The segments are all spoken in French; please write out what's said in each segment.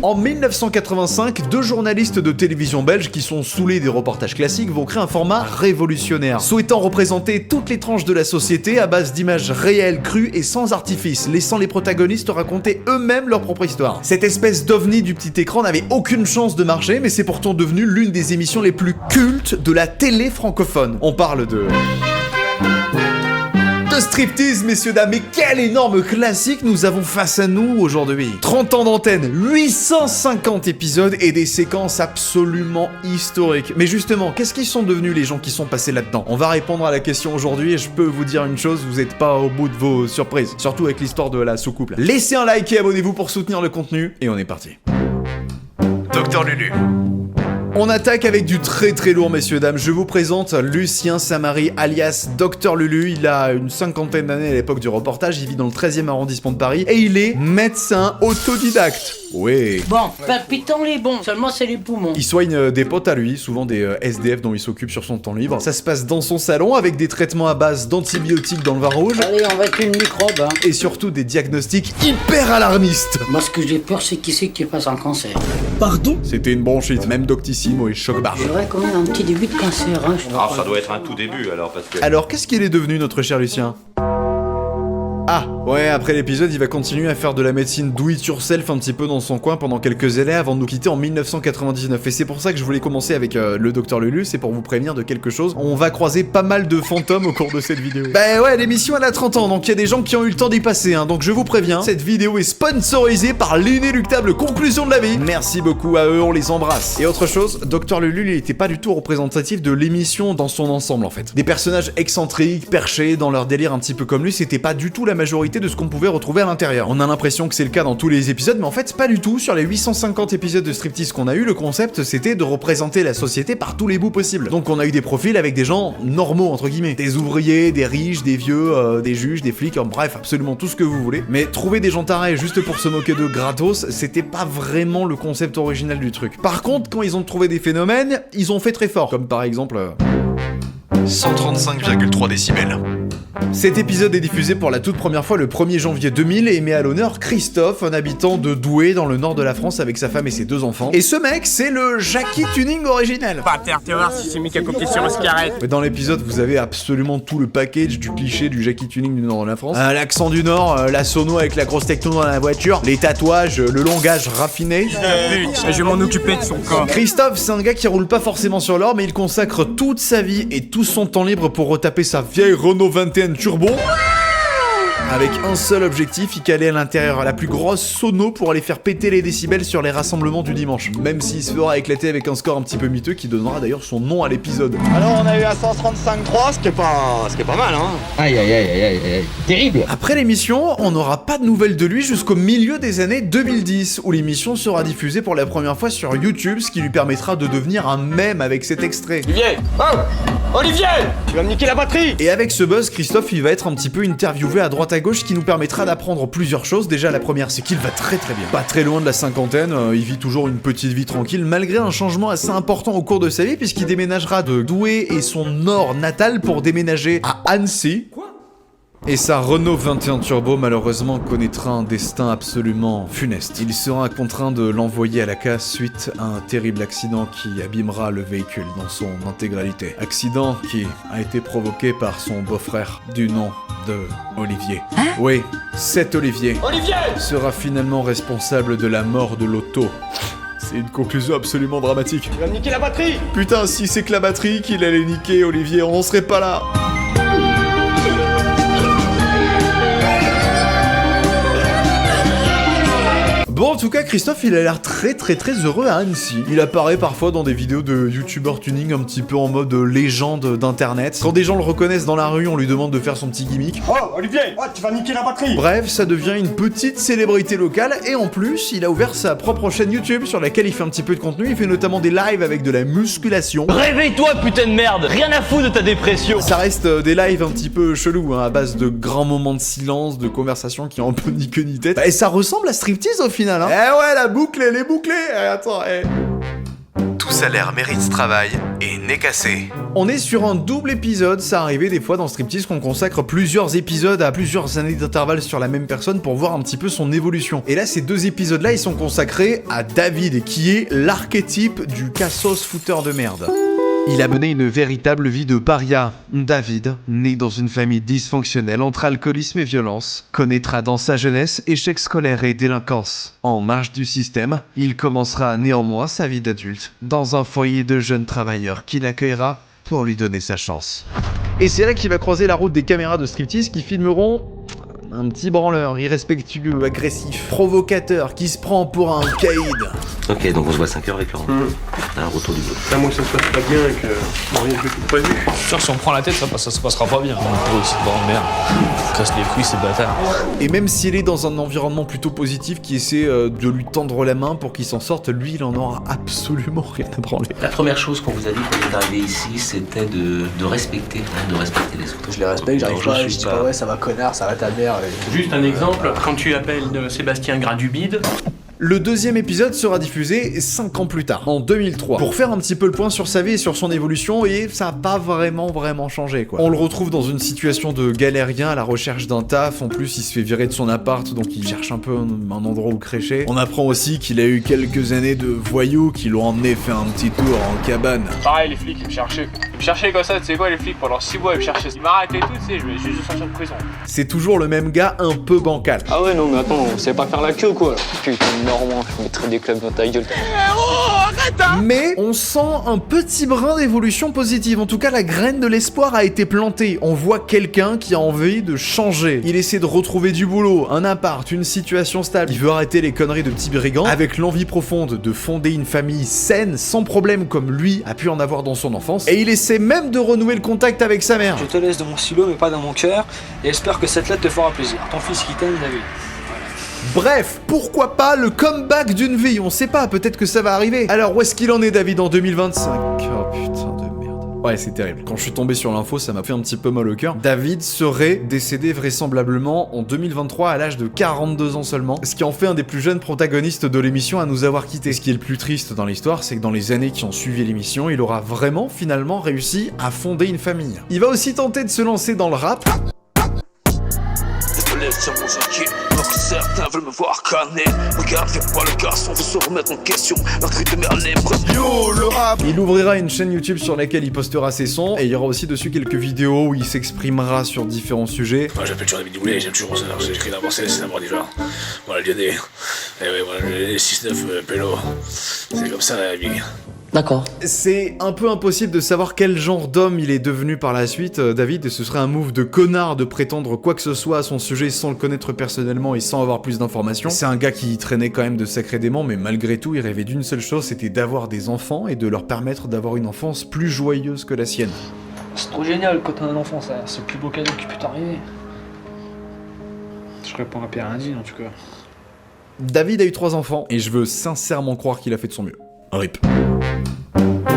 En 1985, deux journalistes de télévision belge qui sont saoulés des reportages classiques vont créer un format révolutionnaire, souhaitant représenter toutes les tranches de la société à base d'images réelles, crues et sans artifice, laissant les protagonistes raconter eux-mêmes leur propre histoire. Cette espèce d'ovni du petit écran n'avait aucune chance de marcher, mais c'est pourtant devenu l'une des émissions les plus cultes de la télé francophone. On parle de striptease, messieurs dames, mais quel énorme classique nous avons face à nous aujourd'hui. 30 ans d'antenne, 850 épisodes et des séquences absolument historiques. Mais justement, qu'est-ce qu'ils sont devenus les gens qui sont passés là-dedans? On va répondre à la question aujourd'hui et je peux vous dire une chose, vous n'êtes pas au bout de vos surprises. Surtout avec l'histoire de la soucoupe là. Laissez un like et abonnez-vous pour soutenir le contenu et on est parti. Docteur Lulu. On attaque avec du très très lourd, messieurs dames. Je vous présente Lucien Samary alias Docteur Lulu. Il a une cinquantaine d'années à l'époque du reportage. Il vit dans le 13e arrondissement de Paris et il est médecin autodidacte. Oui. Bon, palpitant les bons, seulement c'est les poumons. Il soigne des potes à lui, souvent des SDF dont il s'occupe sur son temps libre. Ça se passe dans son salon avec des traitements à base d'antibiotiques dans le vin rouge. Allez, on va tuer une microbe, hein. Et surtout des diagnostics hyper alarmistes. Moi, ce que j'ai peur, c'est qui c'est qui passe un cancer. Pardon? C'était une bronchite, même Doctissimo et choc-barre. J'aurais quand même un petit début de cancer, hein. Ah, ça doit être un tout début alors, parce que... Alors, qu'est-ce qu'il est devenu, notre cher Lucien? Ah, ouais, après l'épisode, il va continuer à faire de la médecine do it yourself un petit peu dans son coin pendant quelques années avant de nous quitter en 1999. Et c'est pour ça que je voulais commencer avec le Docteur Lulu, c'est pour vous prévenir de quelque chose. On va croiser pas mal de fantômes au cours de cette vidéo. Bah ouais, l'émission elle a 30 ans, donc il y a des gens qui ont eu le temps d'y passer, hein. Donc je vous préviens, cette vidéo est sponsorisée par l'inéluctable conclusion de la vie. Merci beaucoup à eux, on les embrasse. Et autre chose, Docteur Lulu, il était pas du tout représentatif de l'émission dans son ensemble en fait. Des personnages excentriques, perchés, dans leur délire un petit peu comme lui, c'était pas du tout la majorité de ce qu'on pouvait retrouver à l'intérieur. On a l'impression que c'est le cas dans tous les épisodes, mais en fait pas du tout. Sur les 850 épisodes de striptease qu'on a eu, le concept c'était de représenter la société par tous les bouts possibles. Donc on a eu des profils avec des gens normaux entre guillemets, des ouvriers, des riches, des vieux, des juges, des flics, bref absolument tout ce que vous voulez. Mais trouver des gens tarés juste pour se moquer de gratos, c'était pas vraiment le concept original du truc. Par contre, quand ils ont trouvé des phénomènes, ils ont fait très fort, comme par exemple 135,3 décibels. Cet épisode est diffusé pour la toute première fois le 1er janvier 2000 et met à l'honneur Christophe, un habitant de Douai dans le nord de la France avec sa femme et ses deux enfants. Et ce mec, c'est le Jackie Tuning originel. Pas terre, tu vas voir si c'est mis qu'à copier sur Oscarette. Mais dans l'épisode, vous avez absolument tout le package du cliché du Jackie Tuning du nord de la France. L'accent du nord, la sono avec la grosse techno dans la voiture, les tatouages, le langage raffiné. Pute, je vais m'en occuper de son corps. Christophe, c'est un gars qui roule pas forcément sur l'or, mais il consacre toute sa vie et tout son temps libre pour retaper sa vieille Renault 21 Turbo. Avec un seul objectif, il calait à l'intérieur la plus grosse sono pour aller faire péter les décibels sur les rassemblements du dimanche. Même s'il se fera éclater avec un score un petit peu miteux qui donnera d'ailleurs son nom à l'épisode. Alors on a eu un 135.3, ce qui est pas mal, hein. Aïe aïe aïe aïe aïe, terrible. Après l'émission, on n'aura pas de nouvelles de lui jusqu'au milieu des années 2010, où l'émission sera diffusée pour la première fois sur YouTube, ce qui lui permettra de devenir un mème avec cet extrait. Olivier! Oh! Olivier! Tu vas me niquer la batterie! Et avec ce buzz, Christophe, il va être un petit peu interviewé à droite à gauche, qui nous permettra d'apprendre plusieurs choses. Déjà, la première, c'est qu'il va très très bien. Pas très loin de la cinquantaine, il vit toujours une petite vie tranquille, malgré un changement assez important au cours de sa vie, puisqu'il déménagera de Douai et son nord natal pour déménager à Annecy. Et sa Renault 21 Turbo malheureusement connaîtra un destin absolument funeste. Il sera contraint de l'envoyer à la casse suite à un terrible accident qui abîmera le véhicule dans son intégralité. Accident qui a été provoqué par son beau-frère du nom de Olivier. Oui, cet Olivier sera finalement responsable de la mort de l'auto. C'est une conclusion absolument dramatique. Tu vas me niquer la batterie! Putain, si c'est que la batterie qu'il allait niquer, Olivier, on serait pas là. Bon, en tout cas, Christophe, il a l'air très heureux à Annecy. Il apparaît parfois dans des vidéos de youtubeur tuning un petit peu en mode légende d'internet. Quand des gens le reconnaissent dans la rue, on lui demande de faire son petit gimmick. Oh, Olivier! Oh, tu vas niquer la batterie! Bref, ça devient une petite célébrité locale et en plus, il a ouvert sa propre chaîne YouTube sur laquelle il fait un petit peu de contenu. Il fait notamment des lives avec de la musculation. Réveille-toi, putain de merde! Rien à foutre de ta dépression! Ça reste des lives un petit peu chelous, hein, à base de grands moments de silence, de conversations qui ont un peu ni queue ni tête. Et ça ressemble à striptease au final, hein. Eh ouais, la boucle, elle est bouclée. Attends, salaire mérite ce travail et n'est cassé. On est sur un double épisode, ça arrivait des fois dans Striptease qu'on consacre plusieurs épisodes à plusieurs années d'intervalle sur la même personne pour voir un petit peu son évolution. Et là, ces deux épisodes-là, ils sont consacrés à David, qui est l'archétype du cassos fouteur de merde. Il a mené une véritable vie de paria. David, né dans une famille dysfonctionnelle entre alcoolisme et violence, connaîtra dans sa jeunesse échecs scolaires et délinquance. En marge du système, il commencera néanmoins sa vie d'adulte dans un foyer de jeunes travailleurs qui l'accueillera pour lui donner sa chance. Et c'est là qu'il va croiser la route des caméras de Striptease qui filmeront un petit branleur, irrespectueux, agressif, provocateur, qui se prend pour un caïd. Ok, donc on se voit 5h récurrent. Un retour du boulot. À moins que ça se passe pas bien et que rien de tout prévu. Sûr que si on prend la tête, ça se passera pas bien. Oh, c'est bon, merde. Casse les couilles, ces bâtards. Et même s'il est dans un environnement plutôt positif qui essaie de lui tendre la main pour qu'il s'en sorte, lui, il en aura absolument rien à branler. La première chose qu'on vous a dit quand vous êtes arrivé ici, c'était de respecter les autres. Je les respecte, j'arrive pas, je dis pas ouais, ça va connard, ça va ta mère. Juste un exemple, quand tu appelles Sébastien Grain du bide. Le deuxième épisode sera diffusé 5 ans plus tard, en 2003, pour faire un petit peu le point sur sa vie et sur son évolution, et ça a pas vraiment changé, quoi. On le retrouve dans une situation de galérien à la recherche d'un taf, en plus il se fait virer de son appart, donc il cherche un peu un endroit où crécher. On apprend aussi qu'il a eu quelques années de voyous qui l'ont emmené faire un petit tour en cabane. Pareil, les flics, ils me cherchaient. Ils me cherchaient comme ça, tu sais quoi, les flics, pendant 6 mois, ils me cherchaient. Ils m'arrêtaient et tout, tu sais, je vais juste sortir de prison. C'est toujours le même gars un peu bancal. Ah ouais, non, mais attends, on savait pas faire la queue, quoi. Putain, Normand, je mettrais des clubs dans ta gueule. Mais on sent un petit brin d'évolution positive. En tout cas, la graine de l'espoir a été plantée. On voit quelqu'un qui a envie de changer. Il essaie de retrouver du boulot, un appart, une situation stable. Il veut arrêter les conneries de petits brigands avec l'envie profonde de fonder une famille saine, sans problème, comme lui a pu en avoir dans son enfance. Et il essaie même de renouer le contact avec sa mère. Je te laisse dans mon silo, mais pas dans mon cœur, et espère que cette lettre te fera plaisir. Ton fils qui t'aime, David. Bref, pourquoi pas le comeback d'une vie, on sait pas, peut-être que ça va arriver. Alors où est-ce qu'il en est, David, en 2025 ? Oh putain de merde. Ouais, c'est terrible. Quand je suis tombé sur l'info, ça m'a fait un petit peu mal au cœur. David serait décédé vraisemblablement en 2023 à l'âge de 42 ans seulement, ce qui en fait un des plus jeunes protagonistes de l'émission à nous avoir quittés. Ce qui est le plus triste dans l'histoire, c'est que dans les années qui ont suivi l'émission, il aura vraiment, finalement, réussi à fonder une famille. Il va aussi tenter de se lancer dans le rap. Certains veulent me voir canner. Regarde, fais pas le garçon, faut se remettre en question. La cri de merde libre. Yo, le rap. Il ouvrira une chaîne YouTube sur laquelle il postera ses sons, et il y aura aussi dessus quelques vidéos où il s'exprimera sur différents sujets. Moi j'appelle toujours David Doulet, j'aime toujours ça. J'ai écrit d'abord c'est d'abord déjà. Voilà, Lyonnais. Et ouais, voilà, les 6-9 pélo. C'est comme ça la vie. D'accord. C'est un peu impossible de savoir quel genre d'homme il est devenu par la suite, David, et ce serait un move de connard de prétendre quoi que ce soit à son sujet sans le connaître personnellement et sans avoir plus d'informations. C'est un gars qui traînait quand même de sacrés démons, mais malgré tout, il rêvait d'une seule chose, c'était d'avoir des enfants et de leur permettre d'avoir une enfance plus joyeuse que la sienne. C'est trop génial quand t'as un enfant, ça. C'est le plus beau cadeau qui peut t'arriver. Je réponds à Pierre Indine, en tout cas. David a eu 3 enfants, et je veux sincèrement croire qu'il a fait de son mieux. RIP.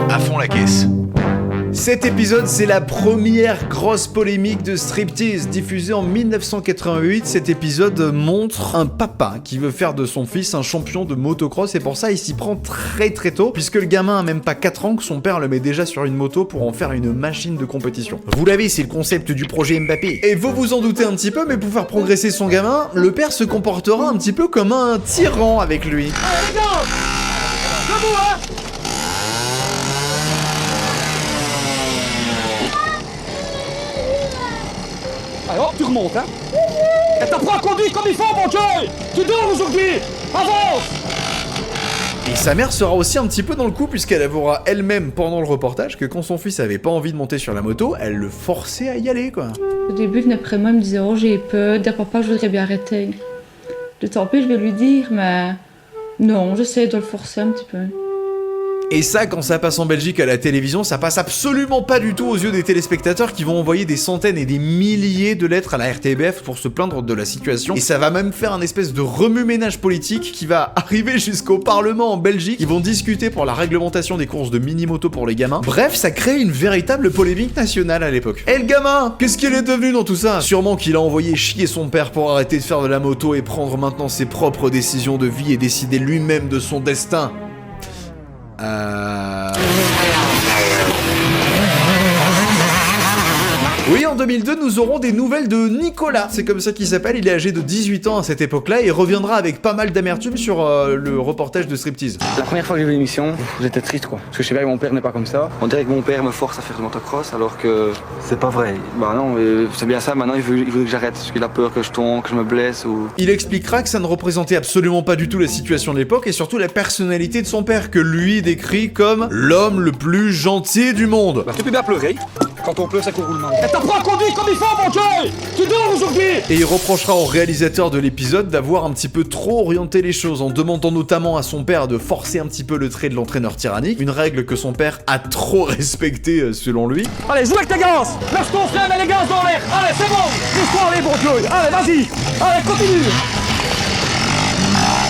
À fond la caisse. Cet épisode, c'est la première grosse polémique de Striptease. Diffusé en 1988, cet épisode montre un papa qui veut faire de son fils un champion de motocross, et pour ça, il s'y prend très tôt, puisque le gamin a même pas 4 ans que son père le met déjà sur une moto pour en faire une machine de compétition. Vous l'avez, c'est le concept du projet Mbappé. Et vous vous en doutez un petit peu, mais pour faire progresser son gamin, le père se comportera un petit peu comme un tyran avec lui. Alors, tu remontes, hein. Et t'apprends à conduire comme il faut, mon cœur. Tu dors aujourd'hui. Avance. Et sa mère sera aussi un petit peu dans le coup, puisqu'elle avouera elle-même pendant le reportage que quand son fils avait pas envie de monter sur la moto, elle le forçait à y aller, quoi. Au début, d'après moi, il me disait « Oh, j'ai peur, dire papa, je voudrais bien arrêter. » De tant pis, je vais lui dire, mais non, j'essaie de le forcer un petit peu. Et ça, quand ça passe en Belgique à la télévision, ça passe absolument pas du tout aux yeux des téléspectateurs qui vont envoyer des centaines et des milliers de lettres à la RTBF pour se plaindre de la situation. Et ça va même faire un espèce de remue-ménage politique qui va arriver jusqu'au Parlement en Belgique. Ils vont discuter pour la réglementation des courses de mini-moto pour les gamins. Bref, ça crée une véritable polémique nationale à l'époque. Et le gamin, qu'est-ce qu'il est devenu dans tout ça? Sûrement qu'il a envoyé chier son père pour arrêter de faire de la moto et prendre maintenant ses propres décisions de vie et décider lui-même de son destin. Oui, en 2002, nous aurons des nouvelles de Nicolas. C'est comme ça qu'il s'appelle, il est âgé de 18 ans à cette époque-là et reviendra avec pas mal d'amertume sur le reportage de Striptease. La première fois que j'ai vu l'émission, j'étais triste quoi. Parce que je sais bien que mon père n'est pas comme ça. On dirait que mon père me force à faire du motocross alors que c'est pas vrai. Bah non, c'est bien ça, maintenant il veut que j'arrête. Parce qu'il a peur que je tombe, que je me blesse ou... Il expliquera que ça ne représentait absolument pas du tout la situation de l'époque et surtout la personnalité de son père, que lui décrit comme l'homme le plus gentil du monde. Bah, tu peux bien pleurer. Quand on pleure, c'est qu'on roule mal. Et t'apprends à conduire comme il faut, mon Dieu! Tu dors aujourd'hui! Et il reprochera au réalisateur de l'épisode d'avoir un petit peu trop orienté les choses, en demandant notamment à son père de forcer un petit peu le trait de l'entraîneur tyrannique, une règle que son père a trop respectée selon lui. Allez, joue avec tes gaz! Lâche ton frein, mets les gaz dans l'air! Allez, c'est bon! Pousse-toi, allez, bon Dieu! Allez, vas-y! Allez, continue!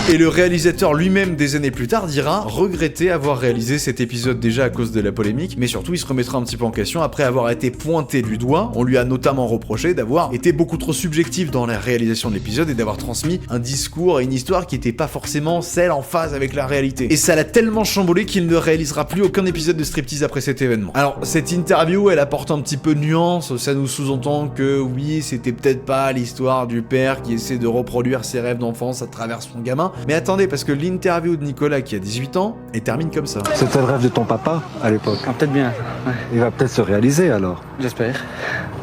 Et le réalisateur lui-même des années plus tard dira regretter avoir réalisé cet épisode déjà à cause de la polémique, mais surtout il se remettra un petit peu en question après avoir été pointé du doigt. On lui a notamment reproché d'avoir été beaucoup trop subjectif dans la réalisation de l'épisode et d'avoir transmis un discours et une histoire qui n'était pas forcément celle en phase avec la réalité. Et ça l'a tellement chamboulé qu'il ne réalisera plus aucun épisode de Striptease après cet événement. Alors cette interview elle apporte un petit peu de nuance, ça nous sous-entend que oui c'était peut-être pas l'histoire du père qui essaie de reproduire ses rêves d'enfance à travers son gamin. Mais attendez, parce que l'interview de Nicolas qui a 18 ans, elle termine comme ça. C'était le rêve de ton papa à l'époque. Ah, peut-être bien. Ouais. Il va peut-être se réaliser alors. J'espère.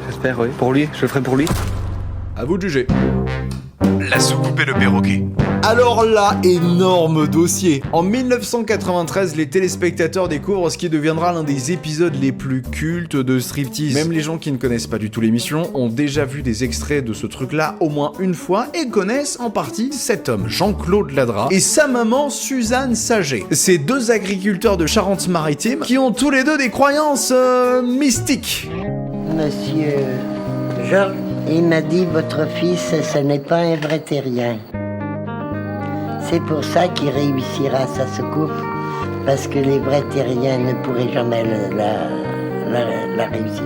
J'espère, oui. Pour lui, je le ferai pour lui. À vous de juger. La soucoupe et le perroquet. Alors là, énorme dossier. En 1993, les téléspectateurs découvrent ce qui deviendra l'un des épisodes les plus cultes de Striptease. Même les gens qui ne connaissent pas du tout l'émission ont déjà vu des extraits de ce truc-là au moins une fois et connaissent en partie cet homme, Jean-Claude Ladra, et sa maman, Suzanne Saget. Ces deux agriculteurs de Charente-Maritime qui ont tous les deux des croyances mystiques. Monsieur Georges, il m'a dit votre fils, ce n'est pas un vrai terrien. C'est pour ça qu'il réussira sa soucoupe, parce que les vrais terriens ne pourraient jamais la réussir.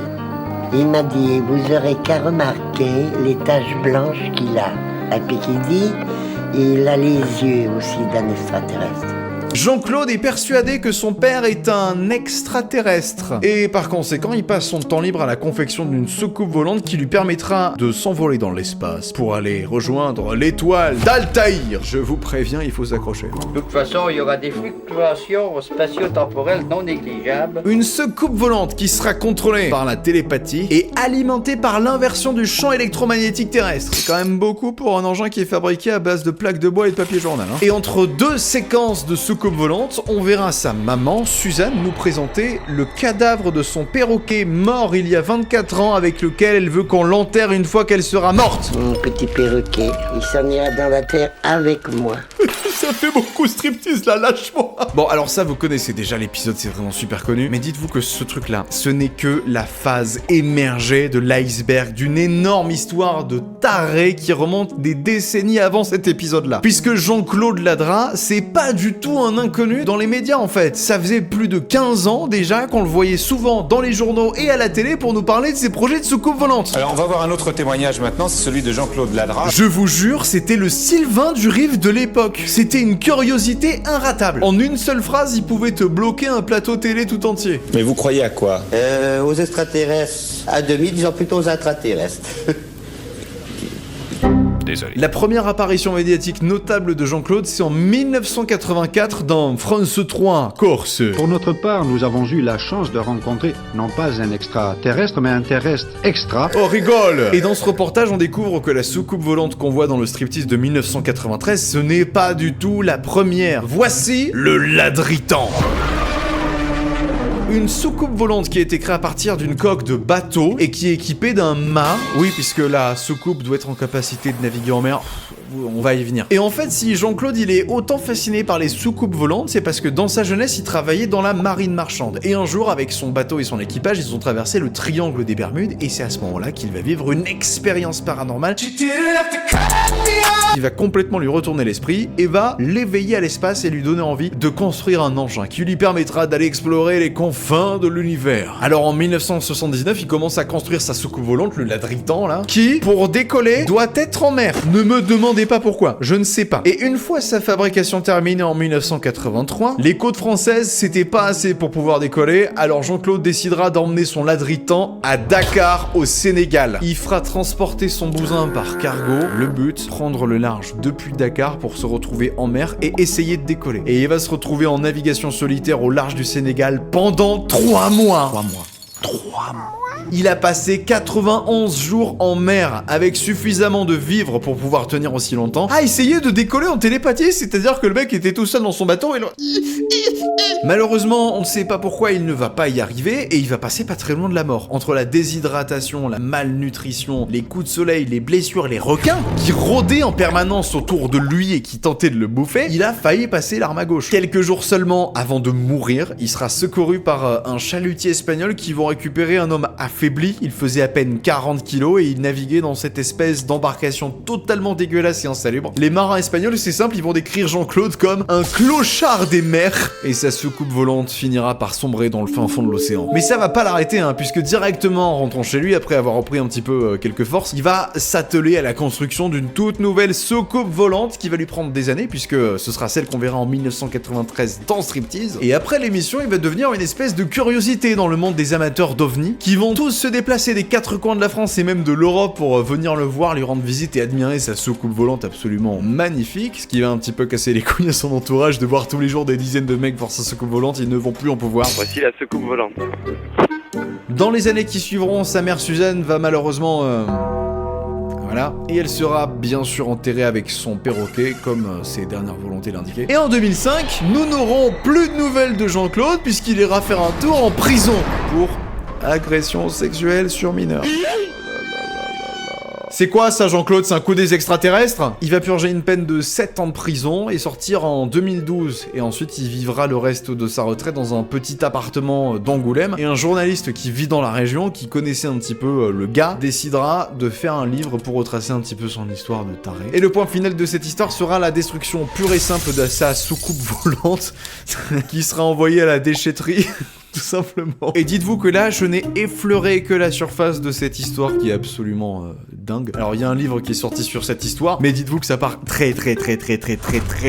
Il m'a dit, vous aurez qu'à remarquer les taches blanches qu'il a. Et puis qu'il dit, il a les yeux aussi d'un extraterrestre. Jean-Claude est persuadé que son père est un extraterrestre. Et par conséquent, il passe son temps libre à la confection d'une soucoupe volante qui lui permettra de s'envoler dans l'espace pour aller rejoindre l'étoile d'Altaïr. Je vous préviens, il faut s'accrocher. De toute façon, il y aura des fluctuations spatio-temporelles non négligeables. Une soucoupe volante qui sera contrôlée par la télépathie et alimentée par l'inversion du champ électromagnétique terrestre. C'est quand même beaucoup pour un engin qui est fabriqué à base de plaques de bois et de papier journal. Et entre deux séquences de soucoupe volante, on verra sa maman, Suzanne, nous présenter le cadavre de son perroquet mort il y a 24 ans avec lequel elle veut qu'on l'enterre une fois qu'elle sera morte. Mon petit perroquet, il s'en ira dans la terre avec moi. Ça fait beaucoup Striptease là, lâche-moi. Bon, alors ça, vous connaissez déjà l'épisode, c'est vraiment super connu. Mais dites-vous que ce truc-là, ce n'est que la phase émergée de l'iceberg d'une énorme histoire de taré qui remonte des décennies avant cet épisode-là. Puisque Jean-Claude Ladra, c'est pas du tout un inconnu dans les médias en fait. Ça faisait plus de 15 ans déjà qu'on le voyait souvent dans les journaux et à la télé pour nous parler de ses projets de soucoupe volante. Alors on va voir un autre témoignage maintenant, c'est celui de Jean-Claude Ladra. Je vous jure, c'était le Sylvain du Riff de l'époque. C'était une curiosité inratable. En une seule phrase, il pouvait te bloquer un plateau télé tout entier. Mais vous croyez à quoi? Aux extraterrestres. À demi, disons plutôt aux intraterrestres. Désolé. La première apparition médiatique notable de Jean-Claude, c'est en 1984 dans France 3, Corse. Pour notre part, nous avons eu la chance de rencontrer non pas un extraterrestre, mais un terrestre extra. Oh, rigole! Et dans ce reportage, on découvre que la soucoupe volante qu'on voit dans le Striptease de 1993, ce n'est pas du tout la première. Voici le Ladritan. Une soucoupe volante qui a été créée à partir d'une coque de bateau et qui est équipée d'un mât. Oui, puisque la soucoupe doit être en capacité de naviguer en mer. On va y venir. Et en fait, si Jean-Claude il est autant fasciné par les soucoupes volantes, c'est parce que dans sa jeunesse, il travaillait dans la marine marchande. Et un jour, avec son bateau et son équipage, ils ont traversé le triangle des Bermudes et c'est à ce moment-là qu'il va vivre une expérience paranormale qui va complètement lui retourner l'esprit et va l'éveiller à l'espace et lui donner envie de construire un engin qui lui permettra d'aller explorer les confins de l'univers. Alors en 1979, il commence à construire sa soucoupe volante, le Ladritan là, qui, pour décoller, doit être en mer. Ne me demandez demandez pas pourquoi, je ne sais pas. Et une fois sa fabrication terminée en 1983, les côtes françaises c'était pas assez pour pouvoir décoller, alors Jean-Claude décidera d'emmener son ladritan à Dakar au Sénégal. Il fera transporter son bousin par cargo, le but, prendre le large depuis Dakar pour se retrouver en mer et essayer de décoller. Et il va se retrouver en navigation solitaire au large du Sénégal pendant 3 mois. 3 mois. Il a passé 91 jours en mer avec suffisamment de vivres pour pouvoir tenir aussi longtemps à essayer de décoller en télépathie, c'est-à-dire que le mec était tout seul dans son bateau et malheureusement, on ne sait pas pourquoi il ne va pas y arriver et il va passer pas très loin de la mort. Entre la déshydratation, la malnutrition, les coups de soleil, les blessures, les requins qui rôdaient en permanence autour de lui et qui tentaient de le bouffer, il a failli passer l'arme à gauche. Quelques jours seulement avant de mourir, il sera secouru par un chalutier espagnol qui vont récupérer un homme affaibli. Il faisait à peine 40 kilos et il naviguait dans cette espèce d'embarcation totalement dégueulasse et insalubre. Les marins espagnols, c'est simple, ils vont décrire Jean-Claude comme un clochard des mers et sa soucoupe volante finira par sombrer dans le fin fond de l'océan. Mais ça va pas l'arrêter, hein, puisque directement en rentrant chez lui, après avoir repris un petit peu quelques forces, il va s'atteler à la construction d'une toute nouvelle soucoupe volante qui va lui prendre des années, puisque ce sera celle qu'on verra en 1993 dans Striptease. Et après l'émission, il va devenir une espèce de curiosité dans le monde des amateurs d'OVNI, qui vont tous se déplacer des 4 coins de la France et même de l'Europe pour venir le voir, lui rendre visite et admirer sa soucoupe volante absolument magnifique, ce qui va un petit peu casser les couilles à son entourage de voir tous les jours des dizaines de mecs voir sa soucoupe volante, ils ne vont plus en pouvoir. Voici la soucoupe volante. Dans les années qui suivront, sa mère Suzanne va malheureusement... Voilà, et elle sera bien sûr enterrée avec son perroquet, comme ses dernières volontés l'indiquaient. Et en 2005, nous n'aurons plus de nouvelles de Jean-Claude, puisqu'il ira faire un tour en prison pour agression sexuelle sur mineur. C'est quoi ça, Jean-Claude? C'est un coup des extraterrestres? Il va purger une peine de 7 ans de prison et sortir en 2012. Et ensuite, il vivra le reste de sa retraite dans un petit appartement d'Angoulême. Et un journaliste qui vit dans la région, qui connaissait un petit peu le gars, décidera de faire un livre pour retracer un petit peu son histoire de taré. Et le point final de cette histoire sera la destruction pure et simple de sa soucoupe volante, qui sera envoyée à la déchetterie. Tout simplement. Et dites-vous que là, je n'ai effleuré que la surface de cette histoire qui est absolument dingue. Alors, il y a un livre qui est sorti sur cette histoire, mais dites-vous que ça part très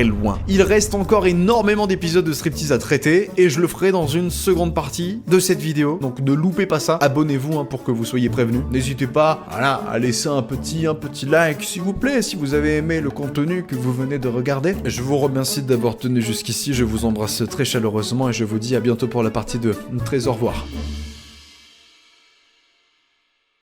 loin. Il reste encore énormément d'épisodes de Striptease à traiter, et je le ferai dans une seconde partie de cette vidéo. Donc, ne loupez pas ça. Abonnez-vous pour que vous soyez prévenus. N'hésitez pas, voilà, à laisser un petit like, s'il vous plaît, si vous avez aimé le contenu que vous venez de regarder. Je vous remercie d'avoir tenu jusqu'ici. Je vous embrasse très chaleureusement et je vous dis à bientôt pour la partie 2. Très au revoir.